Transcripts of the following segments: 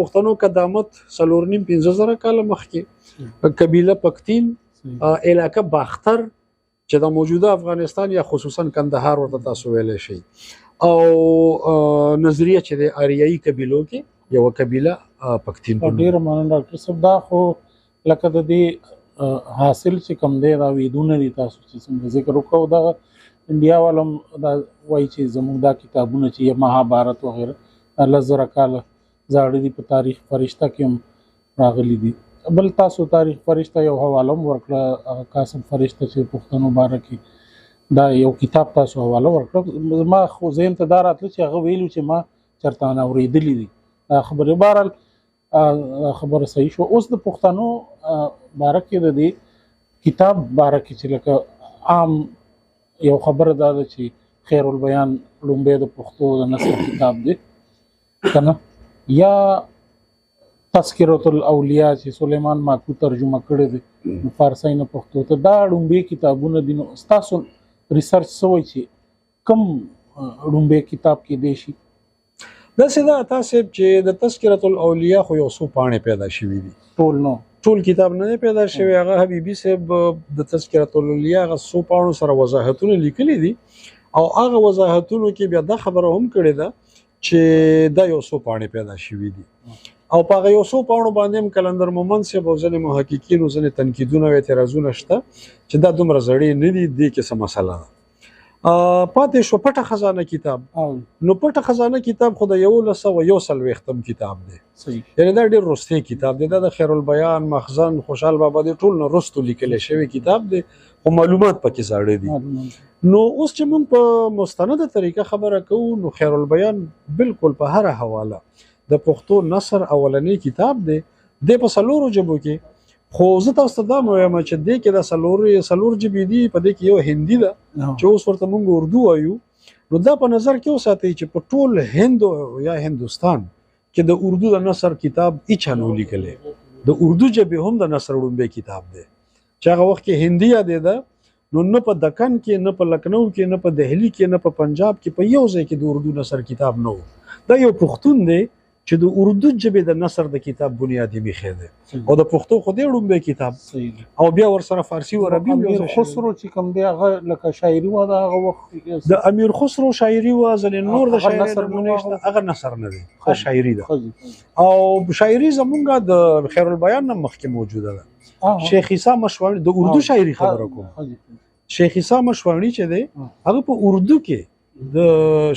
پښتنو قدامت 4.5-5,000 کاله مخکې قبیله پښتین علاقه باختر چې د موجوده افغانستان یا خصوصا کندهار ورته تاسو ویلی شئ او نظریه چې د آریایي قبیلو کې یو قبیله پښتین ډېره مننه ډاکټر صاحب. دا خو لکه د دې حاصل چې کوم دی راویدونه دي تاسو چې څنګه ذکر وکړو دا انډیا والم دا وایي چې زموږ دا کتابونه چې مهابارت وغیره 10,000 کاله زاړه دي په تاریخ فرشته کې هم راغلي دي. بل تاسو تاریخ فرشته یو حواله هم ورکړه قاسم فرشته چې پښتنو باره کې دا یو کتاب تاسو حواله ورکړه. ما خو ذهن ته دا راتله چې هغه ویلو چې ما چېرته نه اورېدلي دي دا خبرې. بهرحال خبره صحیح شوه. اوس د پښتنو باره کې د دې کتاب باره کې چې لکه عام یو خبره دا ده چې خیر البیان لومبی د پښتو د نثر کتاب دی که نه، یا تذکرة الاولیاء چې سلیمان ماکو ترجمه کړی دی نو فارسی نه پښتو ته، دا لومبی کتابونه دي. نو ستاسو ریسرچ څه وایي چې کوم لومبی کتاب کیدی شي؟ داسې ده تاسو چې د تذکرة الاولیاء خو یو څو پاڼې پیدا شوي دي، ټول نو ټول کتاب نه پیدا شوی. هغه حبیبي صاحب د تذکرة الاولیاء هغه څو پاڼو سره وضاحتونه لیکلي دي او هغه وضاحتونو کې بیا دا خبره هم کړې ده چې دا یو څو پاڼې پیدا شوي دي او په هغه یو څو پاڼو باندې هم کلندر مومند صاحب او ځینې محققین او ځینې تنقیدونه او اعتراضونه شته چې دا دومره زړې نه دي، دې کې څه مسله ده. پاتې شو پټه خزانه کتاب. نو پټه خزانه کتاب خو د 1141 کتاب دی، یعنی دا ډېر وروستی کتاب دی. دا د خیر البیان، مخزن، خوشحال بابا دی ټول نه وروستو لیکلی شوی کتاب دی خو معلومات پکې زاړه دي. نو اوس چې موږ په مستنده طریقه خبره کوو نو خیر البیان بالکل په هره حواله د پښتو نثر اولنی کتاب دی. د په 4 ژبو کې خو زه تاسو ته دا وایم چې دې کې د 4 ژبې دي، په دې کې یو هندي ده چې اوس ورته موږ اردو وایو. نو دا په نظر کې وساتئ چې په ټول هند یا هندوستان کې د اردو د نثر کتاب هیچا نه لیکلی. د اردو ژبې هم د نثر لومبی کتاب دی چې هغه وخت کې هندي یادېده. نو نه په دکن کې، نه په لکنو کې، نه په دهلی کې، نه په پنجاب کې په یو ځای کې د اردو نثر کتاب نه و. دا یو پښتون دی چې د اردو ژبې د نثر د کتاب بنیادی میخې دی او د پښتو خو دې لومبی کتاب او بیا ورسره فارسی او عربي. امیر خسرو چې کوم دی هغه لکه شاعري و د هغه وخت د امیر خسرو شاعري و، ځینې نور د شاعري نمونه هغه نثر نه دی، هغه شاعري ده. او شاعري زمونږ د خیر البیان نه مخکې موجوده ده. شیخ عیسی مشواڼي د اردو شاعري خبره کوم، شیخ عیسی مشواڼي چې دی هغه په اردو کې د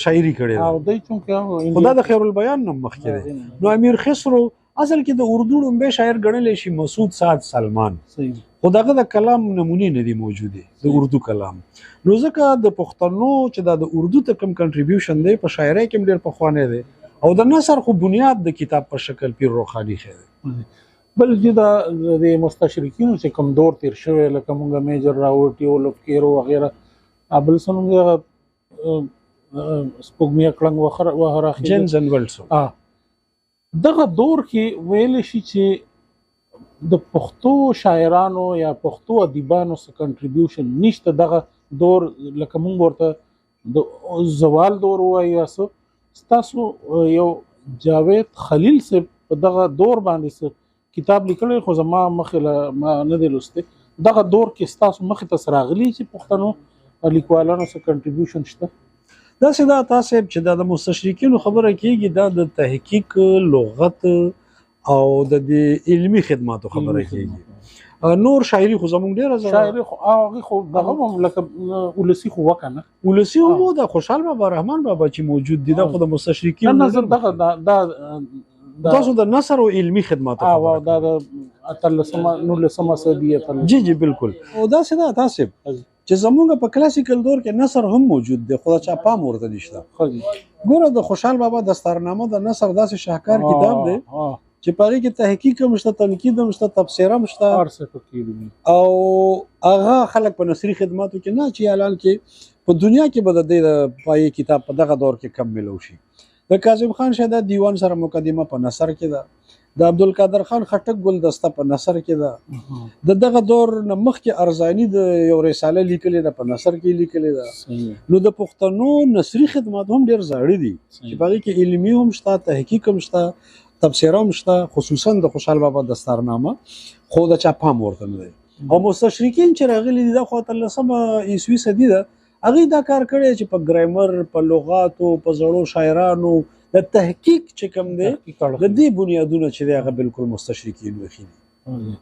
شاعري کړي او دای چې خدا د خیر البیان نه مخکې دی. نو امیر خسرو اصل کې د اردو لومبی شاعر ګڼلی شي مسعود سعد سلمان، خو دغه د کلام نمونې نه دي موجودې د اردو کلام. نو ځکه د پښتنو چې دا د اردو ته کوم کنټریبیوشن دی په شاعرۍ کې ډېر پخوانی دی او د نثر خو بنیاد د کتاب په شکل پیر روخاني ښه دی. بل چې د مستشرقینو چې کوم دور تیر شوی لکه مونږ میجر راوټي اولف کیرو وغیره بل څه سپوږمۍ کړنګ وهراخي جنزن ولسو دغه دور کې ویل شي چې د پښتو شاعرانو یا پښتو ادیبانو څخه کنټریبیوشن نشته. دغه دور لکه مونږ ورته د زوال دور وایو. ستاسو یو جاوید خلیل صاحب په دغه دور باندې کتاب لیکلی خو زما مخې ما نه دی لوستی. دغه دور کې ستاسو مخې ته راغلی چې پښتنو لیکوالانو څخه کنټریبیوشن شته؟ داسې دا تاسو چې دا د مستشرقینو خبره کیږي دا د تحقیق، لغت او د علمي خدماتو خبره کیږي. نور شاعري خو زمونږ ډیره شاعري خو هغه خو دغه هم لکه ولسی خو وکنه ولسی هم د خوشحال بابا رحمان بابا چې موجود دي دا خو د مستشرقینو نظر دغه تاسو د نثر او علمي خدماتو او دا د اتلسمه نولسمه صدیه جی بالکل. او داسې دا تاسو چې زمونږ په کلاسیکل دور کې نثر هم موجود دی خو دا چا پام ورته نشته. ګوره د خوشحال بابا دستارنامه د نثر داسې شاهکار کتاب دی چې په هغې کې تحقیق هم شته، تنقید هم شته، تبصره هم شته او هغه خلک په نثري خدماتو کې نه چې اعلان کې په دنیا کې به د دې د پایې کتاب په دغه دور کې کم ملو شي. د کاظم خان شهدا دیوان سره مقدمه په نثر کې ده، د عبدالقادر خان خټک ګلدسته په نثر کې ده، د دغه دور نه مخکې ارزانی د یو رساله لیکلې ده په نثر کې لیکلې ده. نو د پښتنو نثري خدمات هم ډېر زاړه دي چې په هغې کې علمي هم شته، تحقیق هم شته، تبصره هم شته خصوصا د خوشحال بابا دستارنامه خو د چا پام ورته نه دی او مستشرقین چې راغلي دي د خو 13 عیسوي صدی ده هغه دا کار کړی چې په ګرامر په لغاتو په زړو شاعرانو د تحقیق چې کوم دی د دې بنیادونه چې دی هغه بالکل مستشرقین وخی دي